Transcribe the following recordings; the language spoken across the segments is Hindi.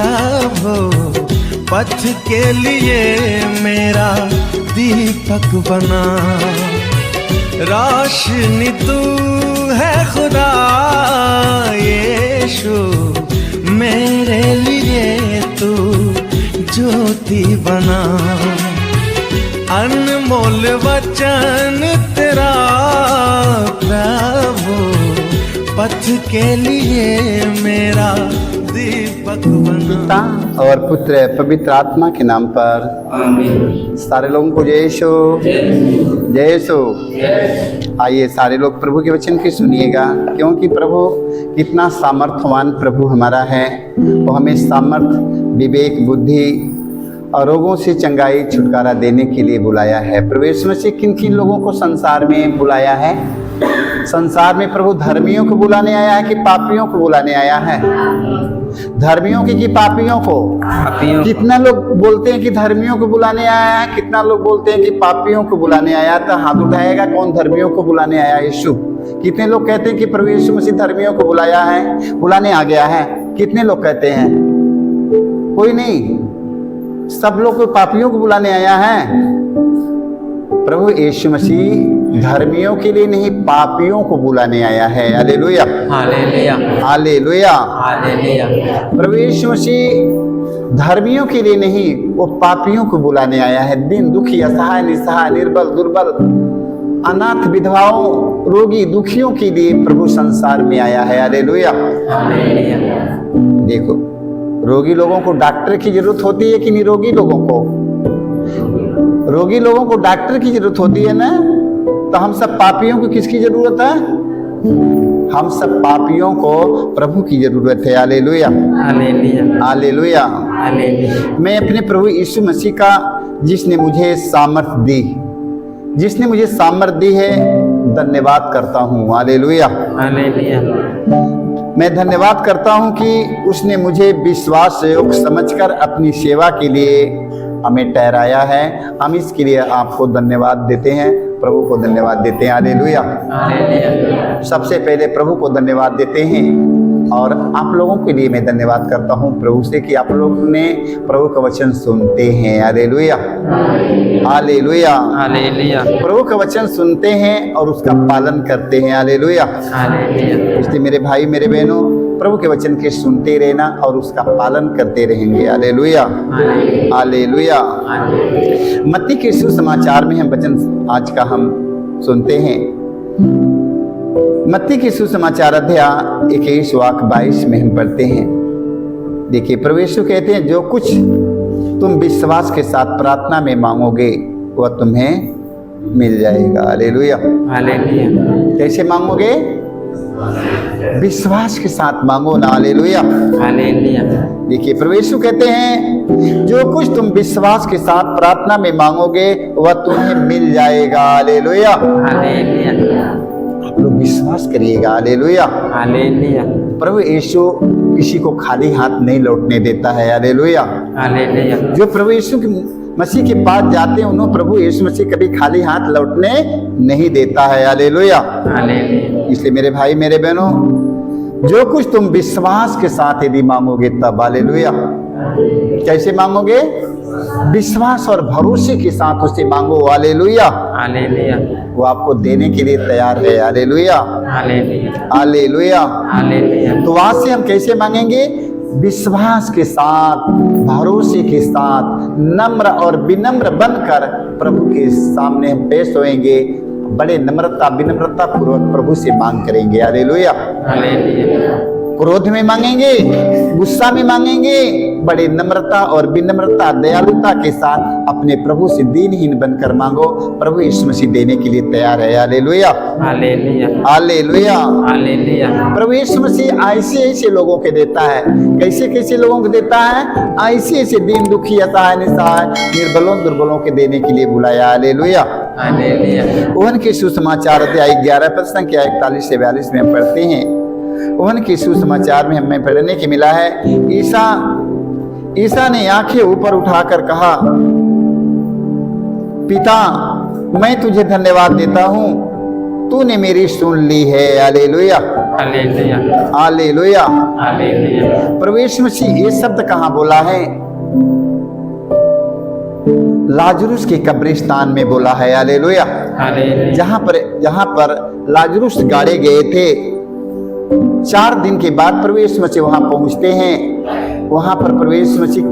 प्रभु पथ के लिए मेरा दीपक बना। रोशनी तू है खुदा यीशु, मेरे लिए तू ज्योति बना। अनमोल वचन तेरा प्रभु पथ के लिए मेरा दीपक बना। पिता और पुत्र पवित्र आत्मा के नाम पर आमीन। सारे लोगों को जय यीशु, जय यीशु। आइए सारे लोग प्रभु के वचन की सुनिएगा, क्योंकि प्रभु कितना सामर्थ्यवान प्रभु हमारा है। वो हमें सामर्थ, विवेक, बुद्धि और रोगों से चंगाई, छुटकारा देने के लिए बुलाया है। प्रभु यीशु मसीह किन किन लोगों को संसार में बुलाया है? संसार में प्रभु धर्मियों को बुलाने आया है कि पापियों को बुलाने आया है? धर्मियों की कि पापियों को? कितना लोग बोलते हैं कि धर्मियों को बुलाने आया है, कितना लोग बोलते हैं कि पापियों को बुलाने आया? तो हाथ उठाएगा कौन धर्मियों को बुलाने आया? यीशु। कितने लोग कहते हैं कि प्रभु यीशु मसीह धर्मियों को बुलाया है, बुलाने आ गया है? कितने लोग कहते हैं? कोई नहीं, सब लोग को पापियों को बुलाने आया है। प्रभु यीशु मसीह धर्मियों के लिए नहीं, पापियों को बुलाने आया है। Hallelujah, hallelujah, hallelujah, hallelujah. प्रभु यीशु मसीह धर्मियों के लिए नहीं, वो पापियों को बुलाने आया है। दीन, दुखी, असहाय, निसहाय, निर्बल, दुर्बल, अनाथ, विधवाओं, रोगी, दुखियों के लिए प्रभु संसार में आया है। Hallelujah, hallelujah. देखो, रोगी लोगों को डॉक्टर की जरूरत होती है कि निरोगी लोगों को? रोगी लोगों को डॉक्टर की जरूरत होती है ना? तो हम सब पापियों को किसकी जरूरत है? हम सब पापियों को प्रभु की जरूरत है। Hallelujah, hallelujah, hallelujah, hallelujah. मैं अपने प्रभु यीशु मसीह का, जिसने मुझे सामर्थ्य दी, जिसने मुझे सामर्थ्य दी है, धन्यवाद करता हूँ। Hallelujah, hallelujah. मैं धन्यवाद करता हूँ कि उसने मुझे विश्वास योग समझकर अपनी सेवा के लिए हमें ठहराया है। हम इसके लिए आपको धन्यवाद देते हैं, प्रभु को धन्यवाद देते हैं। हालेलुया, सबसे पहले प्रभु को धन्यवाद देते हैं। और आप लोगों के लिए मैं धन्यवाद करता हूँ प्रभु से कि आप लोग ने प्रभु का वचन सुनते हैं। Hallelujah, hallelujah, hallelujah. प्रभु का वचन सुनते हैं और उसका पालन करते हैं। Hallelujah, hallelujah. इसलिए मेरे भाई, मेरे बहनों, प्रभु के वचन के सुनते रहना और उसका पालन करते रहेंगे। Hallelujah, hallelujah. मत्ती के सुसमाचार में हम वचन आज का हम सुनते हैं। मत्ती के सुसमाचार अध्याय 21 वाक्य 22 में हम पढ़ते हैं। देखिए, प्रभु यीशु कहते हैं, जो कुछ तुम विश्वास के साथ प्रार्थना में मांगोगे वह तुम्हें मिल जाएगा। Hallelujah, hallelujah. कैसे मांगोगे? विश्वास के साथ मांगो ना। Hallelujah, hallelujah. देखिए, प्रभु यीशु कहते हैं, जो कुछ तुम विश्वास के साथ प्रार्थना में मांगोगे वह तुम्हें मिल जाएगा। Hallelujah, hallelujah. आप लोग विश्वास करिएगा। Hallelujah, hallelujah. प्रभु यीशु किसी को खाली हाथ नहीं लौटने देता है। Hallelujah, hallelujah. जो प्रभु यीशु मसीह के पास जाते हैं उन्हें प्रभु यीशु मसीह कभी खाली हाथ लौटने नहीं देता है। Hallelujah, hallelujah. इसलिए मेरे भाई, मेरे बहनों, जो कुछ तुम विश्वास के साथ यदि मांगोगे तब, हालेलुया, कैसे मांगोगे? विश्वास और भरोसे के साथ उससे मांगो। Hallelujah, hallelujah. वो आपको देने के लिए तैयार है। Hallelujah, hallelujah, hallelujah, hallelujah. तो वहां से हम कैसे मांगेंगे? विश्वास के साथ, भरोसे के साथ, नम्र और विनम्र बनकर प्रभु के सामने हम पेश होएंगे। बड़े नम्रता, विनम्रता पूर्वक प्रभु से मांग करेंगे। Hallelujah, hallelujah. क्रोध में मांगेंगे, गुस्सा में मांगेंगे, बड़े नम्रता और विनम्रता, दयालुता के साथ अपने प्रभु से दीनहीन बनकर मांगो। प्रभु यीशु मसीह देने के लिए तैयार है। Hallelujah, hallelujah, hallelujah, hallelujah. प्रभु यीशु मसीह ऐसे ऐसे लोगों को देता है। कैसे कैसे लोगों को देता है? ऐसे ऐसे दीन, दुखी, असहाय, निसहाय, निर्बलों, दुर्बलों के देने के लिए बुलाया। Hallelujah, hallelujah. ओहन के सुसमाचार अध्याय 11 पद संख्या 41 से 42 में पढ़ते हैं। ओहन के सुसमाचार में हमें पढ़ने के मिला है, ईसा ने आंखें ऊपर उठाकर कहा, पिता, मैं तुझे धन्यवाद देता हूँ, तूने मेरी सुन ली है। Hallelujah, hallelujah hallelujah. हालेलुया प्रभु यीशु मसीह ये शब्द कहाँ बोला है? लाजरूस के कब्रिस्तान में बोला है। हालेलुया। हालेलुया जहाँ पर लाजरूस गाड़े गए थे, 4 दिन के बाद प्रभु यीशु मसीह वहां पहुंचते हैं। वहां पर प्रभु यीशु मसीह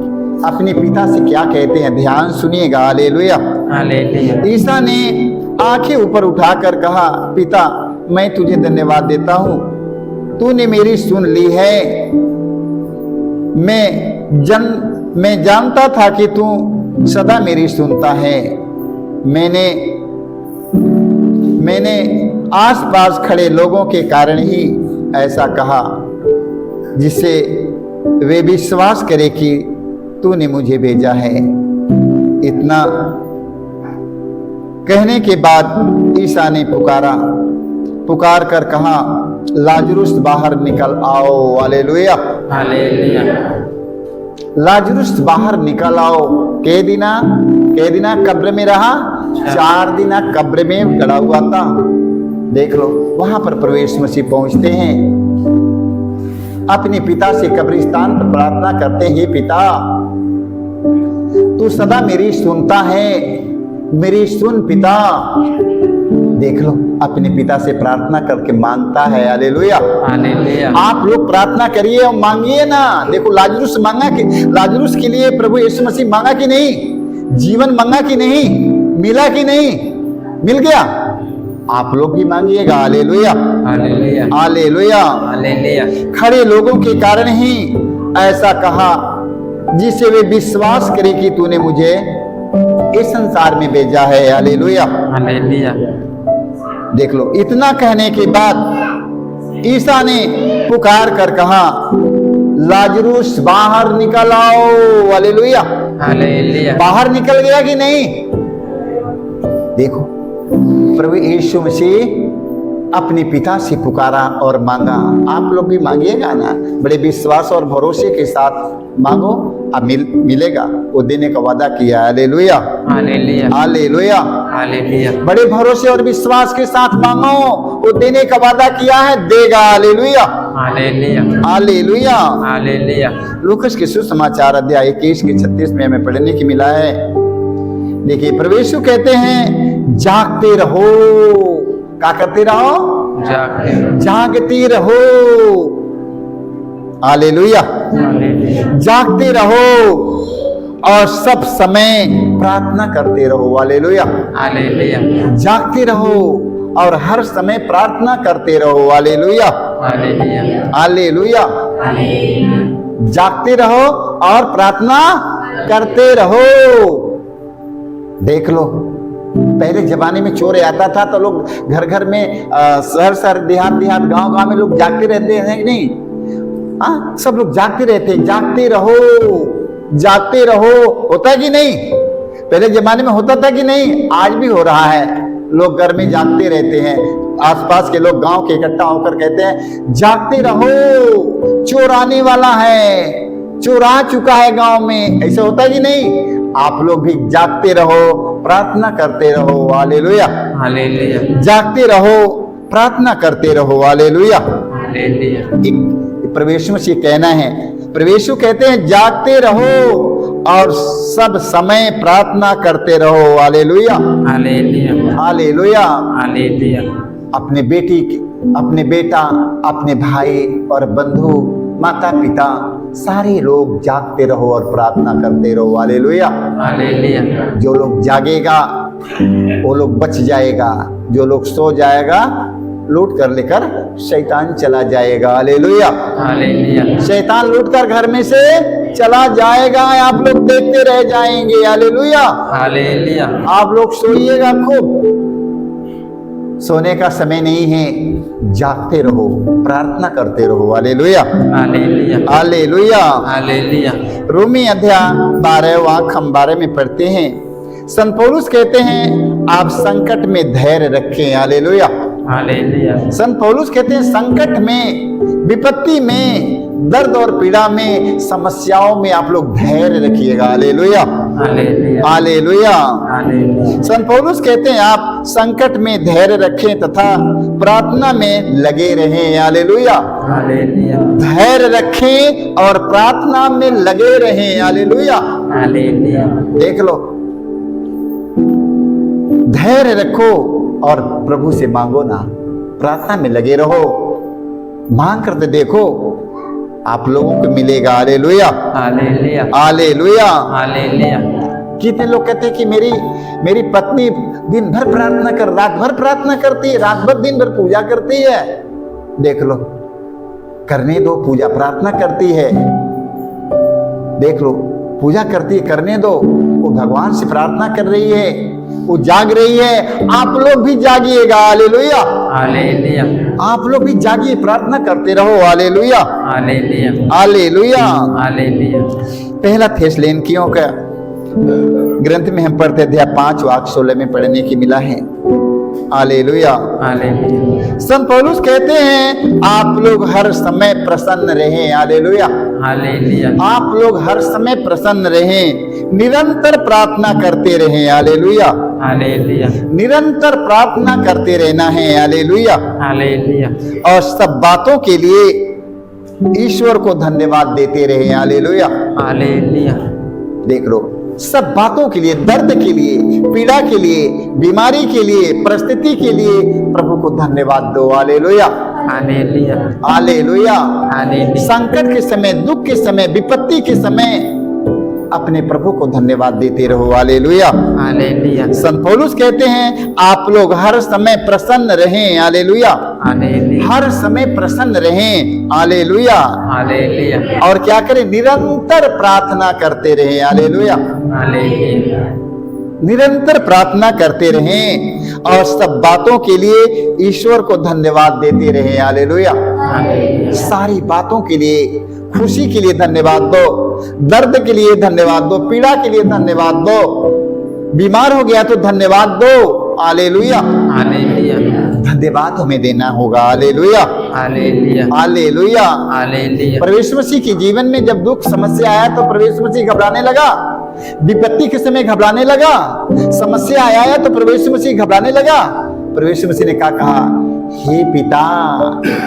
अपने पिता से क्या कहते हैं, ध्यान सुनिएगा। हालेलुया। हालेलुया ईसा ने आंखें ऊपर उठाकर कहा, पिता मैं तुझे धन्यवाद देता हूं, तूने मेरी सुन ली है। मैं जानता था कि तू सदा मेरी सुनता है। मैंने आसपास खड़े लोगों के कारण ही ऐसा कहा, जिससे वे विश्वास करे कि तूने मुझे भेजा है। इतना कहने के बाद ईसा ने पुकार कर कहा, लाजरूस बाहर निकल आओ। हालेलुया हालेलुया लाजरूस बाहर निकल आओ। कै दिना कब्र में रहा, 4 दिना कब्र में गड़ा हुआ था। देख लो, वहां पर प्रभु यीशु मसीह पहुंचते हैं, अपने पिता से कब्रिस्तान पर प्रार्थना करते हैं, हे पिता तू सदा मेरी सुनता है, मेरी सुन पिता। देख लो, अपने पिता से प्रार्थना करके मांगता है। हालेलुया हालेलुया आप लोग प्रार्थना करिए और मांगिए ना। देखो, लाजरूस के लिए प्रभु यीशु मसीह मांगा कि नहीं? जीवन मांगा कि नहीं? मिला कि नहीं? मिल गया। आप लोग भी मांगिएगा। Hallelujah hallelujah hallelujah. हालेलुया खड़े लोगों के कारण ही ऐसा कहा, जिससे वे विश्वास करे कि तूने मुझे इस संसार में भेजा है। हालेलुया हालेलुया देख लो, इतना कहने के बाद ईसा ने पुकार कर कहा, लाजरूस बाहर निकल आओ। हालेलुया हालेलुया बाहर निकल गया कि नहीं? देखो, प्रभु यीशु मसीह अपने पिता से पुकारा और मांगा। आप लोग भी मांगिएगा ना, बड़े विश्वास और भरोसे के साथ मांगो, अब मिलेगा। वो देने का वादा किया। हालेलुया हालेलुया हालेलुया हालेलुया बड़े भरोसे और विश्वास के साथ मांगो, वो देने का वादा किया है, देगा। हालेलुया हालेलुया हालेलुया हालेलुया लूकस के सुसमाचार अध्याय 21 के 36 में हमें पढ़ने की मिला है। देखिए, प्रभु यीशु कहते हैं, जागते रहो। क्या करते रहो? जागते रहो। हालेलुया जागते रहो और सब समय प्रार्थना करते रहो। हालेलुया हालेलुया जागते रहो और हर समय प्रार्थना करते रहो। हालेलुया हालेलुया हालेलुया जागते रहो और प्रार्थना करते रहो। देख लो, पहले जमाने में चोर आता था तो लोग घर घर में, शहर देहात गांव में लोग जागते रहते हैं कि नहीं? हाँ, सब लोग जागते रहते हैं। जागते रहो होता है कि नहीं? पहले जमाने में होता था कि नहीं? आज भी हो रहा है। लोग घर में जागते रहते हैं। आसपास के लोग गांव के इकट्ठा होकर कहते हैं, जागते रहो, चोर आने वाला है, चोर आ चुका है गांव में। ऐसा होता है कि नहीं? आप लोग भी जागते रहो, प्रार्थना करते रहो। हालेलुया हालेलुया जागते रहो, प्रार्थना करते रहो। हालेलुया हालेलुया प्रभु यीशु मसीह कहना है। प्रभु यीशु कहते हैं, जागते रहो और सब समय प्रार्थना करते रहो। हालेलुया हालेलुया हालेलुया हालेलुया अपने बेटा, अपने भाई और बंधु, माता पिता, सारे लोग जागते रहो और प्रार्थना करते रहो। हालेलुया हालेलुया जो लोग जागेगा वो लोग बच जाएगा, जो लोग सो जाएगा लूट कर लेकर शैतान चला जाएगा। हालेलुया हालेलुया शैतान लूट कर घर में से चला जाएगा, आप लोग देखते रह जाएंगे। हालेलुया हालेलुया आप लोग सोइएगा खूब, सोने का समय नहीं है, जागते रहो, प्रार्थना करते रहो। हालेलुया हालेलुया हालेलुया हालेलुया रोमी अध्याय 12वां खंड 12 में पढ़ते हैं, संत पौलुस कहते हैं, आप संकट में धैर्य रखें। हालेलुया हालेलुया संत पौलुस कहते हैं, संकट में, विपत्ति में, दर्द और पीड़ा में, समस्याओं में आप लोग धैर्य रखिएगा। Hallelujah hallelujah hallelujah. हालेलुया संत पौलुस कहते हैं आप संकट में धैर्य रखें तथा प्रार्थना में लगे रहें। हालेलुया। हालेलुया धैर्य रखें और प्रार्थना में लगे रहें। हालेलुया। हालेलुया देख लो, धैर्य रखो और प्रभु से मांगो ना, प्रार्थना में लगे रहो, मांग करते देखो, आप लोगों को मिलेगा। Hallelujah hallelujah hallelujah. हालेलुया कितने लोग कहते हैं कि मेरी पत्नी दिन भर प्रार्थना कर, रात भर प्रार्थना करती है, रात भर दिन भर पूजा करती है। देख लो, करने दो, पूजा प्रार्थना करती है, देख लो, पूजा करती है, करने दो। वो भगवान से प्रार्थना कर रही है, वो जाग रही है, आप लोग भी जागिएगा। हालेलुया। हालेलुया आप लोग भी जागिए, प्रार्थना करते रहो। Hallelujah hallelujah hallelujah. हालेलुया पहला थेसलोनिकियों का ग्रंथ में हम पढ़ते अध्याय 5 वाक्य 16 में पढ़ने की मिला है। हालेलुया। हालेलुया संत पौलुस कहते हैं आप लोग हर समय प्रसन्न रहें। हालेलुया। हालेलुया आप लोग हर समय प्रसन्न रहें, निरंतर प्रार्थना करते रहें। हालेलुया। हालेलुया निरंतर प्रार्थना करते रहना है। हालेलुया। हालेलुया और सब बातों के लिए ईश्वर को धन्यवाद देते रहे। हालेलुया। हालेलुया देख लो, सब बातों के लिए, दर्द के लिए, पीड़ा के लिए, बीमारी के लिए, परिस्थिति के लिए प्रभु को धन्यवाद दो। Hallelujah hallelujah hallelujah. हालेलुया संकट के समय, दुख के समय, विपत्ति के समय अपने प्रभु को धन्यवाद देते रहो। हालेलुया। हालेलुया संत पौलुस कहते हैं आप लोग हर समय प्रसन्न रहें। हालेलुया। हालेलुया हर समय प्रसन्न रहें। हालेलुया। हालेलुया और क्या करें? निरंतर प्रार्थना करते रहें। हालेलुया। हालेलुया निरंतर प्रार्थना करते रहें और सब बातों के लिए ईश्वर को धन्यवाद देते रहें। हालेलुया। सारी बातों के लिए, खुशी के लिए धन्यवाद दो, दर्द के लिए धन्यवाद दो, पीड़ा के लिए धन्यवाद दो, बीमार हो गया तो धन्यवाद दो। हालेलुया। हालेलुया धन्यवाद हमें देना होगा। Hallelujah hallelujah hallelujah. हालेलुया प्रवेश मसीह के जीवन में जब दुख समस्या आया तो प्रवेश मसीह घबराने लगा, विपत्ति के समय घबराने लगा, समस्या आया तो प्रवेश मसीह घबराने लगा। प्रवेश मसीह ने क्या कहा? हे पिता,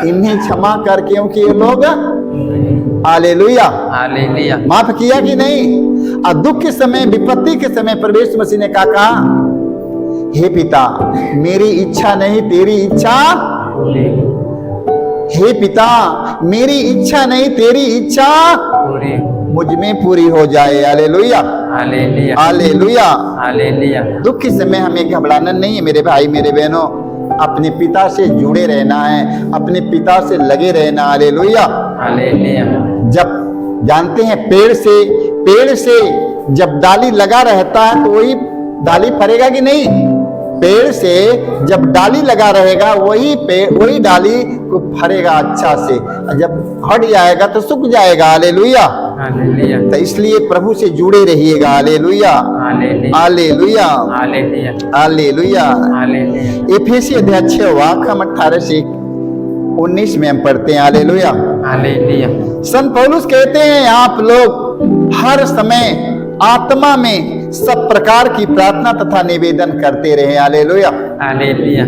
इन्हें क्षमा कर क्योंकि ये लोग, हालेलुया, हालेलुया माफ किया कि नहीं? और दुख के समय, विपत्ति के समय प्रवेश मसीह ने क्या कहा? हे पिता, मेरी इच्छा नहीं तेरी इच्छा, हे पिता, मेरी इच्छा नहीं तेरी इच्छा पूरी मुझ में पूरी हो जाए। Hallelujah hallelujah hallelujah. हालेलुया दुख के समय हमें घबराना नहीं है मेरे भाई मेरे बहनों, अपने पिता से जुड़े रहना है, अपने पिता से लगे रहना। हालेलुया। हालेलुया जब जानते हैं पेड़ से जब डाली लगा रहता है तो वही डाली फरेगा कि नहीं? पेड़ से जब डाली लगा रहेगा वही डाली को फरेगा अच्छा से, जब हट जाएगा तो सूख जाएगा। हालेलुया। हालेलुया तो इसलिए प्रभु से जुड़े रहिएगा। Hallelujah hallelujah hallelujah hallelujah hallelujah. Hallelujah एफेसी अध्याय 6 वाक्य 18 से 19 में हम पढ़ते हैं। हालेलुया। हालेलुया संत पौलुस कहते हैं आप लोग हर समय आत्मा में सब प्रकार की प्रार्थना तथा निवेदन करते रहे। हालेलुया। हालेलुया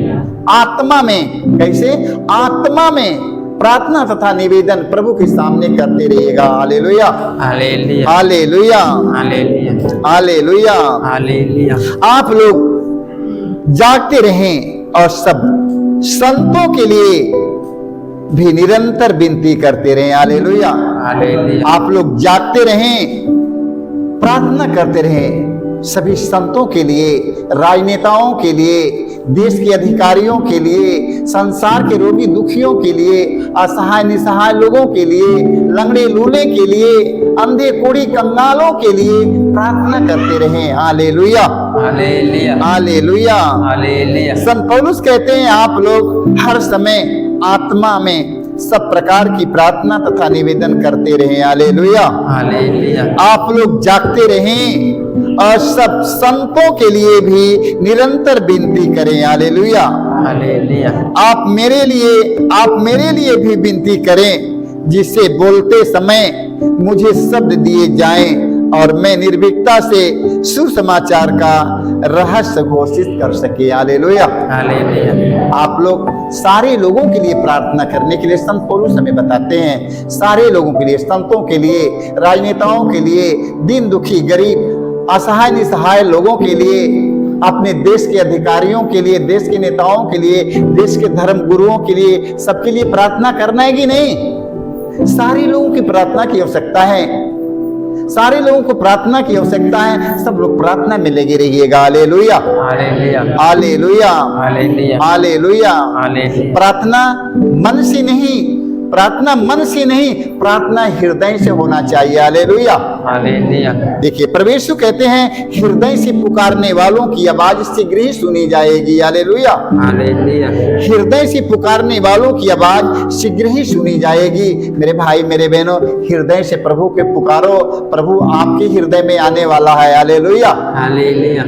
आत्मा में, कैसे? आत्मा में प्रार्थना तथा निवेदन प्रभु के सामने करते रहिएगा। Hallelujah hallelujah hallelujah hallelujah hallelujah. Hallelujah आप लोग जागते रहें और सब संतों के लिए भी निरंतर विनती करते रहें। हालेलुया। हालेलुया आप लोग जागते रहें, प्रार्थना करते रहें सभी संतों के लिए, राजनेताओं के लिए, देश के अधिकारियों के लिए, संसार के रोगी दुखियों के लिए, असहाय निसहाय लोगों के लिए, लंगड़े लूले के लिए, अंधे कोढ़ी कंगालों के लिए प्रार्थना करते रहें। Hallelujah hallelujah hallelujah. हालेलुया संत पौलुस कहते हैं आप लोग हर समय आत्मा में सब प्रकार की प्रार्थना तथा निवेदन करते रहें। हालेलुया। हालेलुया आप लोग जागते रहें और सब संतों के लिए भी निरंतर विनती करें। हालेलुया। हालेलुया आप मेरे लिए भी विनती करें जिससे बोलते समय मुझे शब्द दिए जाएं और मैं निर्भीकता से सुसमाचार का रहस्य घोषित कर सके। हालेलुया। हालेलुया। आप लोग सारे लोगों के लिए प्रार्थना करने के लिए संत पौलुस हमें बताते हैं, सारे लोगों के लिए, संतों के लिए, राजनेताओं के लिए, दीन दुखी गरीब असहाय निसहाय लोगों के लिए, अपने देश के अधिकारियों के लिए, देश के नेताओं के लिए, देश के धर्म गुरुओं के लिए, सबके लिए प्रार्थना करना है कि नहीं? सारे लोगों की प्रार्थना की आवश्यकता है, सारे लोगों को प्रार्थना की आवश्यकता है। सब लोग प्रार्थना में लगे रहिएगा। Hallelujah, hallelujah, hallelujah, hallelujah, hallelujah. Hallelujah. प्रार्थना मन से नहीं, प्रार्थना मन से नहीं, प्रार्थना हृदय से होना चाहिए। Hallelujah, hallelujah. देखिए प्रभु यीशु कहते हैं हृदय से पुकारने वालों की आवाज शीघ्र ही सुनी जाएगी। Hallelujah, hallelujah. हृदय से पुकारने वालों की आवाज शीघ्र ही सुनी जाएगी। मेरे भाई मेरे बहनों, हृदय से प्रभु के पुकारो, प्रभु आपके हृदय में आने वाला है। Hallelujah, hallelujah.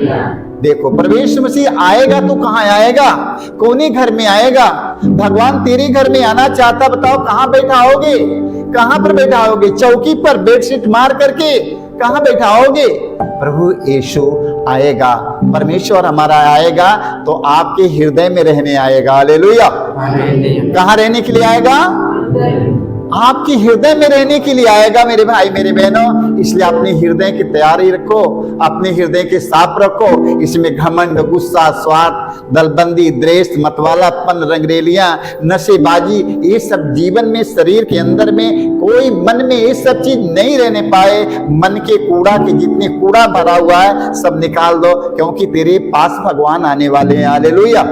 देखो प्रभु यीशु मसीह आएगा तो कहाँ आएगा? कौने घर में आएगा? भगवान तेरे घर में आना चाहता, बताओ कहाँ बैठा होगे? कहाँ पर बैठा होगे? चौकी पर बेडशीट मार करके कहाँ बैठा होगे? प्रभु यीशु आएगा, परमेश्वर हमारा आएगा तो आपके हृदय में रहने आएगा। Hallelujah, hallelujah. कहाँ रहने के लिए आएगा? आपके हृदय में रहने के लिए आएगा। मेरे भाई मेरे बहनों, इसलिए अपने हृदय की तैयारी रखो, अपने हृदय के साफ रखो। इसमें घमंड, गुस्सा, स्वार्थ, दलबंदी, द्वेष, मतवालापन, रंगरेलियां, नशेबाजी, ये सब जीवन में, शरीर के अंदर में, कोई मन में ये सब चीज नहीं रहने पाए। मन के कूड़ा के जितने कूड़ा भरा हुआ है सब निकाल दो, क्योंकि तेरे पास भगवान आने वाले हैं। हालेलुया,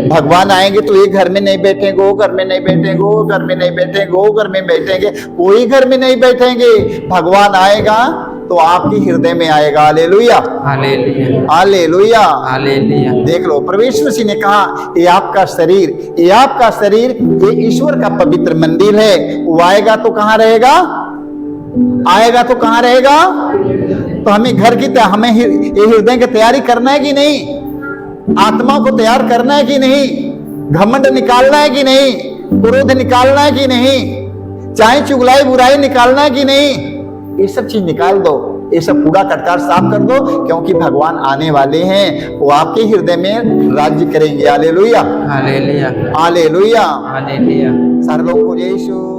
भगवान आएंगे तो ये घर में नहीं बैठेंगे, वो घर में नहीं बैठेंगे, वो घर में नहीं बैठेंगे, वो घर में बैठेंगे, कोई घर में नहीं बैठेंगे। भगवान आएगा तो आपके हृदय में आएगा। Hallelujah, hallelujah, hallelujah, hallelujah. देख लो प्रभु यीशु मसीह ने कहा ये आपका शरीर, ये आपका शरीर, ये ईश्वर का पवित्र मंदिर है। वो आएगा तो कहाँ रहेगा? आएगा तो कहाँ रहेगा? तो हमें घर की हमें ये हृदय की तैयारी करना है कि नहीं? आत्मा को तैयार करना है कि नहीं? घमंड निकालना है कि नहीं? क्रोध निकालना है कि नहीं? चाहे चुगलाई बुराई निकालना है कि नहीं? ये सब चीज निकाल दो, ये सब कूड़ा कटकार साफ कर दो, क्योंकि भगवान आने वाले हैं, वो आपके हृदय में राज्य करेंगे। Hallelujah, hallelujah, hallelujah. हालेलुया। सारे लोग को जय यीशु।